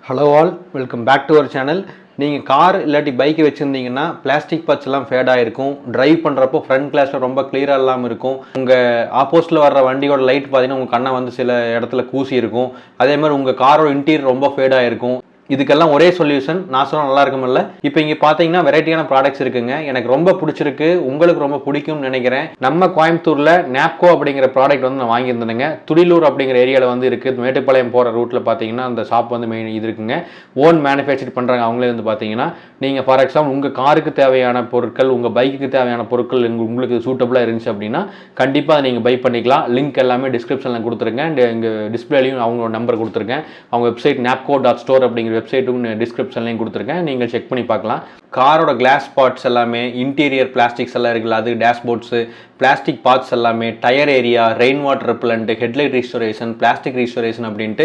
Hello all, welcome back to our channel. நீங்கள் car இல்லாட்டி bike வச்சுருந்தீங்கன்னா பிளாஸ்டிக் பார்ட்ஸ் எல்லாம் ஃபேட் ஆகிருக்கும். டிரைவ் பண்ணுறப்போ ஃப்ரண்ட் கிளாஸில் ரொம்ப கிளியராக இல்லாமல் இருக்கும். உங்கள் ஆப்போசிட்டில் வர்ற வண்டியோட லைட் பார்த்தீங்கன்னா உங்கள் கண்ணை வந்து சில இடத்துல கூசி இருக்கும். அதே மாதிரி உங்கள் காரோட இன்டீரியர் ரொம்ப ஃபேட் ஆகிருக்கும். இதுக்கெல்லாம் ஒரே சொல்யூஷன். நான் சொன்னால் நல்லா இருக்குமில்ல. இப்போ இங்கே பார்த்தீங்கன்னா வெரைட்டியான ப்ராடக்ட்ஸ் இருக்குங்க. எனக்கு ரொம்ப பிடிச்சிருக்கு, உங்களுக்கு ரொம்ப பிடிக்கும்னு நினைக்கிறேன். நம்ம கோயம்புத்தூரில் நாப்கோ அப்படிங்கிற ப்ராடக்ட் வந்து நான் வாங்கியிருந்தேங்க. துடிலூர் அப்படிங்கிற ஏரியாவில் வந்து இருக்குது. மேட்டுப்பாளையம் போகிற ரூட்டில் பார்த்தீங்கன்னா அந்த ஷாப் வந்து மெயின் இது இருக்குங்க. ஓன் மேனுஃபேக்சர் பண்ணுறாங்க அவங்களே வந்து பார்த்தீங்கன்னா. நீங்கள் ஃபார் எக்ஸாம்பிள் உங்கள் காருக்கு தேவையான பொருட்கள், உங்கள் பைக்குக்கு தேவையான பொருட்கள் உங்களுக்கு சூட்டபுளாக இருந்துச்சு அப்படின்னா கண்டிப்பாக அதை நீங்கள் பை பண்ணிக்கலாம். லிங்க் எல்லாமே டிஸ்கிரிப்ஷனில் கொடுத்துருங்க. இங்கே டிஸ்பிளேலையும் அவங்களோட நம்பர் கொடுத்துருக்கேன். அவங்க வெப்சைட் napco.store அப்படிங்கிற வெப்சைட்டும் டிஸ்கிரிப்ஷன்லையும் கொடுத்துருக்கேன். நீங்கள் செக் பண்ணி பார்க்கலாம். காரோட கிளாஸ் பார்ட்ஸ் எல்லாமே, இன்டீரியர் பிளாஸ்டிக்ஸ் எல்லாம் இருக்குல்ல, அது டேஷ்போர்ட்ஸு, பிளாஸ்டிக் பார்ட்ஸ் எல்லாமே, tyre area, rain water repellent, headlight restoration, plastic restoration அப்படின்ட்டு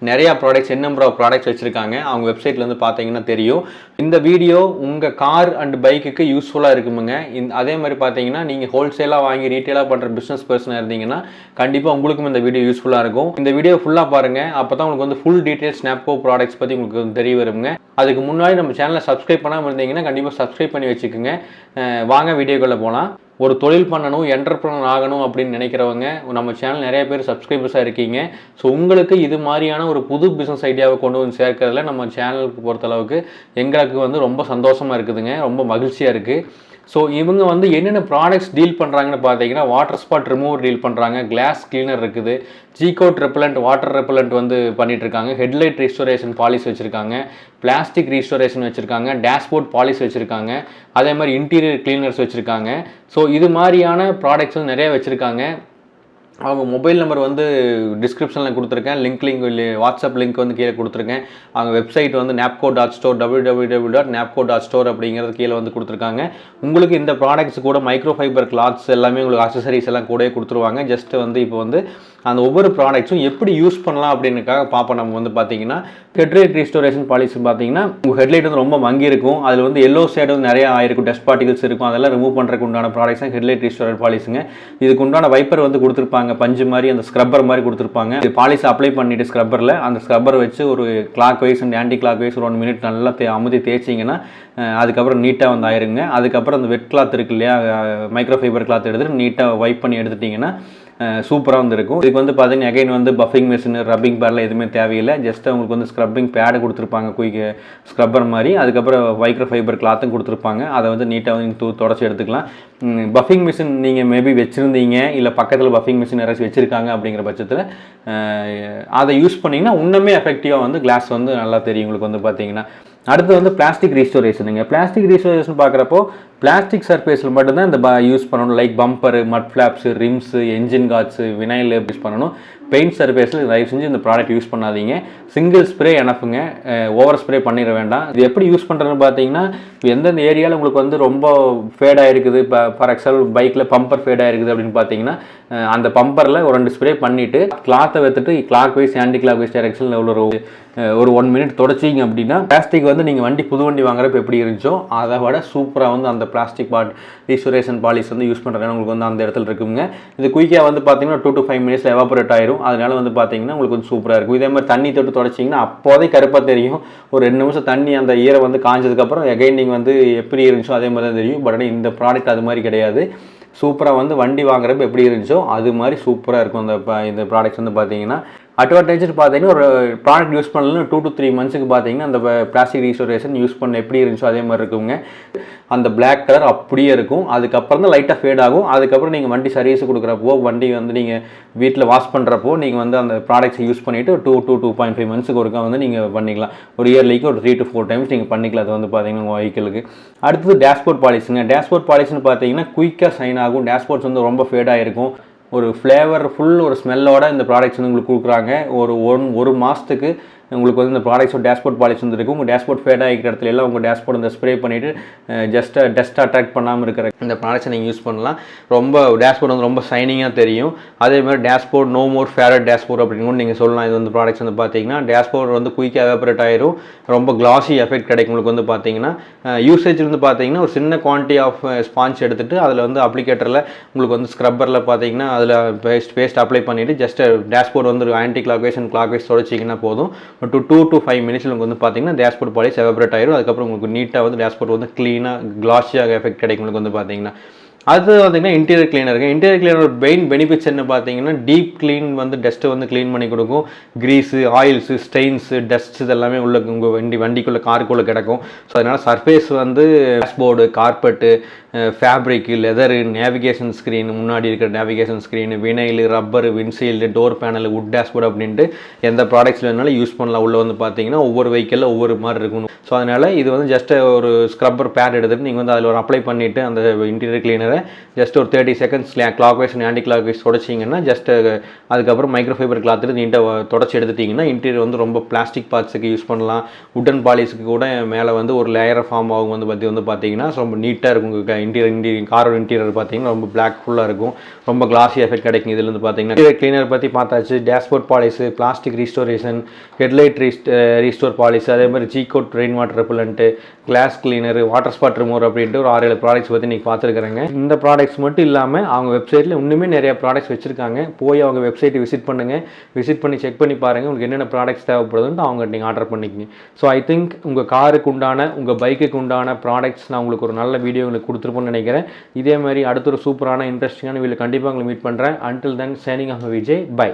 நிறையா ப்ராடக்ட்ஸ், நம்பர் ஆஃப் ப்ராடக்ட்ஸ் வச்சுருக்காங்க. அவங்க வெப்சைட்டில் வந்து பார்த்தீங்கன்னா தெரியும். இந்த வீடியோ உங்கள் கார் அண்ட் பைக்குக்கு யூஸ்ஃபுல்லாக இருக்குமுங்க. அதே மாதிரி பார்த்தீங்கன்னா நீங்கள் ஹோல்சேலாக வாங்கி ரீட்டெயிலாக பண்ணுற பிஸ்னஸ் பர்சனாக இருந்தீங்கன்னா கண்டிப்பாக உங்களுக்கும் இந்த வீடியோ யூஸ்ஃபுல்லாக இருக்கும். இந்த வீடியோ ஃபுல்லாக பாருங்கள். அப்போ தான் உங்களுக்கு வந்து ஃபுல் டீட்டெயில்ஸ் நாப்கோ ப்ராடக்ட்ஸ் பற்றி உங்களுக்கு தெரிய வருங்க. அதுக்கு முன்னாடி நம்ம சேனலை சப்ஸ்கிரைப் பண்ணாமல் இருந்தீங்கன்னா கண்டிப்பாக சப்ஸ்கிரைப் பண்ணி வச்சுக்கோங்க. வாங்க வீடியோக்குள்ளே போகலாம். ஒரு தொழில் பண்ணணும், என்டர்பிரனர் ஆகணும் அப்படின்னு நினைக்கிறவங்க நம்ம சேனல் நிறைய பேர் சப்ஸ்கிரைபர்ஸாக இருக்கீங்க. ஸோ உங்களுக்கு இது மாதிரியான ஒரு புது பிஸ்னஸ் ஐடியாவை கொண்டு வந்து சேர்க்கறதுல நம்ம சேனலுக்கு பொறுத்தளவுக்கு எங்களுக்கு வந்து ரொம்ப சந்தோஷமாக இருக்குதுங்க, ரொம்ப மகிழ்ச்சியாக இருக்குது. ஸோ இவங்க வந்து என்னென்ன ப்ராடக்ட்ஸ் டீல் பண்ணுறாங்கன்னு பார்த்தீங்கன்னா வாட்டர் ஸ்பாட் ரிமூவர் டீல் பண்ணுறாங்க, கிளாஸ் கிளீனர் இருக்குது, ஜீகோட் ரெப்பலண்ட், வாட்டர் ரெப்பலண்ட் வந்து பண்ணிகிட்ருக்காங்க, ஹெட்லைட் ரீஸ்டோரேஷன் பாலிஸ் வச்சுருக்காங்க, பிளாஸ்டிக் ரீஸ்டோரேஷன் வச்சுருக்காங்க, டேஷ்போர்ட் பாலிஸ் வச்சுருக்காங்க, அதே மாதிரி இன்டீரியர் கிளீனர்ஸ் வச்சுருக்காங்க. ஸோ இது மாதிரியான ப்ராடக்ட்ஸ் வந்து நிறைய வச்சுருக்காங்க. அவங்க மொபைல் நம்பர் வந்து டிஸ்கிரிப்ஷனில் கொடுத்துருக்கேன். லிங்க் வாட்ஸ்அப் லிங்க் வந்து கீழே கொடுத்துருக்கேன். அவங்க வெப்சைட் வந்து napco.store, www.napco.store அப்படிங்கிறது கீழே வந்து கொடுத்துருக்காங்க. உங்களுக்கு இந்த ப்ராடக்ட்ஸ் கூட மைக்ரோ ஃபைபர் கிளாத்ஸ் எல்லாமே உங்களுக்கு அக்சசரிஸ் எல்லாம் கூட கொடுத்துருவாங்க. ஜஸ்ட் வந்து இப்போ வந்து அந்த ஒவ்வொரு ப்ராடக்ட்ஸும் எப்படி யூஸ் பண்ணலாம் அப்படின்னுக்காக பார்ப்போம். நம்ம வந்து பார்த்தீங்கன்னா ஹெட்லைட் ரீஸ்டோரேஷன் பாலிசி பார்த்தீங்கன்னா உங்கள் ஹெட்லைட் வந்து ரொம்ப மங்கி இருக்கும். அதில் வந்து எல்லோ ஷேடு வந்து நிறைய ஆயிருக்கும், டஸ்ட் பார்ட்டிகல்ஸ் இருக்கும். அதெல்லாம் ரிமூவ் பண்ணுறதுக்கு உண்டான ப்ராடக்ட்ஸ் தான் ஹெட்லைட் ரீஸ்டோரேஷன் பாலிஸுங்க. இதுக்கு உண்டான வைப்பர் வந்து கொடுத்துருப்பாங்க, பஞ்சு மாதிரி அந்த ஸ்க்ரப்பர் மாதிரி கொடுத்துருப்பாங்க. இது பாலிஸ் அப்ளை பண்ணிட்டு ஸ்க்ரப்பரில் அந்த ஸ்க்ரப்பர் வச்சு ஒரு clock wise and anticlockwise ஒரு 1 மினிட் நல்லா அமுதி தேய்ச்சிங்கன்னா அதுக்கப்புறம் நீட்டாக வந்து ஆயிருங்க. அதுக்கப்புறம் அந்த வெட் கிளாத் இருக்கு இல்லையா, மைக்ரோ ஃபைபர் கிளாத் எடுத்துட்டு நீட்டாக வைப் பண்ணி எடுத்துட்டிங்கன்னா சூப்பராக வந்து இருக்கும். இதுக்கு வந்து பார்த்தீங்கன்னா அகைன் வந்து பஃபிங் மிஷின், ரப்பிங் பேட்லாம் எதுவுமே தேவையில்லை. ஜஸ்ட் அவங்களுக்கு வந்து ஸ்க்ரப்பிங் பேடு கொடுத்துருப்பாங்க, குயிக் ஸ்க்ரப்பர் மாதிரி. அதுக்கப்புறம் மைக்ரோ ஃபைபர் கிளாத்தும் கொடுத்துருப்பாங்க. அதை வந்து நீட்டாக வந்து தொடச்சி எடுத்துக்கலாம். பஃபிங் மிஷின் நீங்கள் மேபி வச்சுருந்தீங்க, இல்லை பக்கத்தில் பஃபிங் மிஷின் யாராச்சும் வச்சுருக்காங்க அப்படிங்கிற பட்சத்தில் அதை யூஸ் பண்ணிங்கன்னா இன்னுமே எஃபெக்டிவாக வந்து கிளாஸ் வந்து நல்லா தெரியும் உங்களுக்கு வந்து பார்த்தீங்கன்னா. அடுத்து வந்து பிளாஸ்டிக் ரீஸ்டோரேஷனுங்க. பிளாஸ்டிக் ரீஸ்டோரேஷன் பார்க்குறப்போ பிளாஸ்டிக் சர்ஃபேஸில் மட்டும்தான் இந்த யூஸ் பண்ணணும். லைக் பம்பரு, மட் flops, ரிம்ஸு, engine cards, vinyl use பண்ணணும். பெயிண்ட் சர்ஃபேஸில் தயவு செஞ்சு இந்த ப்ராடக்ட் யூஸ் பண்ணாதீங்க. சிங்கிள் ஸ்ப்ரே எனஃபுங்க, ஓவர் ஸ்ப்ரே பண்ணிட வேண்டாம். இது எப்படி யூஸ் பண்ணுறதுன்னு பார்த்தீங்கன்னா எந்தெந்த ஏரியாவில் உங்களுக்கு வந்து ரொம்ப ஃபேடாக இருக்குது, இப்போ ஃபார் எக்ஸாம்பிள் பைக்கில் பம்பர் ஃபேடாக இருக்குது அப்படின்னு பார்த்தீங்கன்னா அந்த பம்பரில் ஒரு 2 ஸ்ப்ரே பண்ணிவிட்டு கிளாத்தை வைத்துட்டு clockwise anticlockwise டைரக்ஷனில் ஒரு 1 மினிட் தொடச்சிங்க அப்படின்னா பிளாஸ்டிக் வந்து நீங்கள் புது வண்டி வாங்குறப்ப எப்படி இருந்துச்சோ அதை விட சூப்பராக வந்து அந்த பிளாஸ்டிக் ரீஸ்டோரேஷன் பாலிஸ் வந்து யூஸ் பண்ணுறதுனால உங்களுக்கு வந்து அந்த இடத்துல இருக்குங்க. இது குயிக்காக வந்து பார்த்தீங்கன்னா 2 to 5 மினிட்ஸில் எவாபரேட் ஆயிரும். அதனால வந்து பார்த்தீங்கன்னா உங்களுக்கு வந்து சூப்பராக இருக்கும். இதே மாதிரி தண்ணி தொட்டு தொடச்சிங்கன்னா அப்போதே கருப்பாக தெரியும். ஒரு 2 நிமிஷம் தண்ணி அந்த ஈரம் வந்து காஞ்சதுக்கப்புறம் எகைன் நீங்கள் வந்து எப்படி இருந்துச்சோ அதே மாதிரி தான் தெரியும். பட் ஆனால் இந்த ப்ராடக்ட் அது மாதிரி கிடையாது. சூப்பராக வந்து வண்டி வாங்குறப்ப எப்படி இருந்துச்சோ அது மாதிரி சூப்பராக இருக்கும். இந்த ப்ராடக்ட்ஸ் வந்து பார்த்தீங்கன்னா அட்வான்டேஜ் பார்த்தீங்கன்னா ஒரு ப்ராடக்ட் யூஸ் பண்ணலாம் 2 to 3 மந்த்ஸுக்கு பார்த்தீங்கன்னா அந்த பிளாஸ்டிக் ரீஸ்டோரேஷன் யூஸ் பண்ண எப்படி இருந்துச்சோ அதே மாதிரி இருக்குங்க. அந்த பிளாக் கலர் அப்படியே இருக்கும். அதுக்கப்புறம் தான் லைட்டாக ஃபேட் ஆகும். அதுக்கப்புறம் நீங்கள் வண்டி சர்வீஸ் கொடுக்குறப்போ, வண்டி வந்து நீங்கள் வீட்டில் வாஷ் பண்ணுறப்போ நீங்கள் வந்து அந்த ப்ராடக்ட்ஸை யூஸ் பண்ணிவிட்டு 2 to 2.5 மந்த்ஸுக்கு ஒருக்கா வந்து நீங்கள் பண்ணிக்கலாம். ஒரு இயர்லிக்கு ஒரு 3 to 4 டைம்ஸ் நீங்கள் பண்ணிக்கலாம். அது வந்து பார்த்தீங்கன்னா உங்கள் வெஹிக்கிளுக்கு. அடுத்தது டேஷ்போர்ட் பாலிஸுங்க. டேஷ்போர்ட் பாலிஸ்னு பார்த்தீங்கன்னா குயிக்காக சைன் ஆகும். டேஷ்போர்ட்ஸ் வந்து ரொம்ப ஃபேடாக இருக்கும். ஒரு ஃப்ளேவர்ஃபுல் ஒரு ஸ்மெல்லோட இந்த ப்ராடக்ட்ஸ் வந்து உங்களுக்கு கொடுக்குறாங்க. ஒரு மாதத்துக்கு உங்களுக்கு வந்து இந்த ப்ராடக்ட்ஸோட டேஷ்போர்ட் பாலிஷ் வந்துருக்கும். உங்கள் டேஷ்போர்ட் ஃபேட் ஆகிக்கிற இடத்துல எல்லாம் உங்கள் டேஷ்போர்ட் இந்த ஸ்ப்ரே பண்ணிவிட்டு டஸ்ட் அட்ராக்ட் பண்ணாமல் இருக்கிற இந்த ப்ராடக்ட்ஸை நீங்கள் யூஸ் பண்ணலாம். ரொம்ப டேஷ்போர்ட் வந்து ரொம்ப ஷைனிங்காக தெரியும். அதேமாதிரி dashboard no more faded dashboard அப்படின்னு கூட நீங்கள் சொல்லலாம். இது வந்து ப்ராடக்ட்ஸ் வந்து பார்த்தீங்கன்னா டேஷ்போர்ட் வந்து குயிக்காக எவாபரேட் ஆயிரும். ரொம்ப கிளாஸி எஃபெக்ட் கிடைக்கும் உங்களுக்கு வந்து பார்த்தீங்கன்னா. யூசேஜ் வந்து பார்த்தீங்கன்னா ஒரு சின்ன குவான்டிட்டி ஆஃப் ஸ்பான்ச் எடுத்துகிட்டு அதில் வந்து அப்ளிகேட்டரில் உங்களுக்கு வந்து ஸ்க்ரப்பரில் பார்த்தீங்கன்னா அதில் பேஸ்ட் அப்ளை பண்ணிவிட்டு ஜஸ்ட் டேஷ்போர்ட் வந்து anti clock wise and clock wise தொடச்சிங்கன்னா போதும். 2 to 5 மினிட்ஸில் உங்களுக்கு வந்து பார்த்தீங்கன்னா டேஷ்போர்ட் பாலிஷ் எவாபரேட் ஆயிரும். அதுக்கப்புறம் உங்களுக்கு நீட்டாக வந்து டேஷ்போர்ட் வந்து க்ளீனாக கிளாஸியாக எஃபெக்ட் கிடைக்கும் உங்களுக்கு வந்து பார்த்தீங்கன்னா. அது பார்த்தீங்கன்னா interior cleaner. Interior cleaner main benefits என்ன பார்த்தீங்கன்னா டீப் க்ளீன் வந்து டஸ்ட்டை வந்து க்ளீன் பண்ணி கொடுக்கும். கிரீஸு, ஆயில்ஸு, ஸ்டெயின்ஸு, டஸ்ட்ஸ் இதெல்லாமே உள்ள உங்கள் வண்டிக்குள்ளே காருக்குள்ளே கிடக்கும். ஸோ அதனால் சர்ஃபேஸ் வந்து dashboard, carpet, fabric, leather, navigation screen, முன்னாடி இருக்கிற navigation screen, vinyl, rubber, windshield, door panel, wood dashboard அப்படின்ட்டு எந்த ப்ராடக்ட்ஸ் வேணாலும் யூஸ் பண்ணலாம். உள்ளே வந்து பார்த்தீங்கன்னா ஒவ்வொரு வெஹிக்கிளில் ஒவ்வொரு மாதிரி இருக்கும். ஸோ அதனால் இது வந்து ஜஸ்ட் ஒரு ஸ்க்ரப்பர் பேட் எடுத்துகிட்டு நீங்கள் வந்து அதில் ஒரு அப்ளை பண்ணிவிட்டு அந்த இன்டீரியர் கிளீனரை ஜஸ்ட் ஒரு 30 seconds clockwise anti clock wise தொடச்சிங்கன்னா ஜஸ்ட் அதுக்கப்புறம் மைக்ரோஃபைபர் கிளாத்து நீட்டாக தொடச்சி எடுத்துட்டிங்கன்னா இன்டீரியர் வந்து ரொம்ப பிளாஸ்டிக் பார்ட்ஸுக்கு யூஸ் பண்ணலாம். உட்டன் பாலிஸுக்கு கூட மேலே வந்து ஒரு லேயர் ஃபார்ம் ஆகும் வந்து பார்த்தீங்கன்னா ரொம்ப நீட்டாக இருக்கும். இன்டீரியர் காரோட இன்டீரியர் பார்த்தீங்கன்னா ரொம்ப பிளாக் ஃபுல்லாக இருக்கும். ரொம்ப கிளாஸி எஃபெக்ட் கிடைக்கும். இதில் வந்து பார்த்தீங்கன்னா கிளீனர் பற்றி பார்த்தாச்சு. Dashboard polish, plastic restoration, headlight restore polish, அதே மாதிரி ஜீகோட் rain water repellent, glass cleaner, water spot remover அப்படின்ட்டு ஒரு 6-7 ப்ராடக்ட்ஸ் பற்றி நீங்கள் பார்த்துருக்குறேங்க. இந்த ப்ராடக்ட்ஸ் மட்டும் இல்லாமல் அவங்க வெப்சைட்டில் இன்னுமே நிறைய ப்ராடக்ட்ஸ் வச்சுருக்காங்க. போய் அவங்க வெப்சைட்டை விசிட் பண்ணுங்கள். விசிட் பண்ணி செக் பண்ணி பாருங்கள் உங்களுக்கு என்னென்ன ப்ராடக்ட்ஸ் தேவைப்படுதுன்னு அவங்க நீங்கள் ஆர்டர் பண்ணிக்கங்க. ஸோ ஐ திங்க் உங்கள் காருக்கு உண்டான, உங்கள் பைக்குக்கு உண்டான ப்ராடக்ட்ஸ் நான் உங்களுக்கு ஒரு நல்ல வீடியோ உங்களுக்கு கொடுத்துருப்போன்னு நினைக்கிறேன். இதே மாதிரி அடுத்த ஒரு சூப்பரான இன்ட்ரெஸ்டிங்கான வீடியோ கண்டிப்பாக உங்களை மீட் பண்ணுறேன். Until then signing off Vijay. By.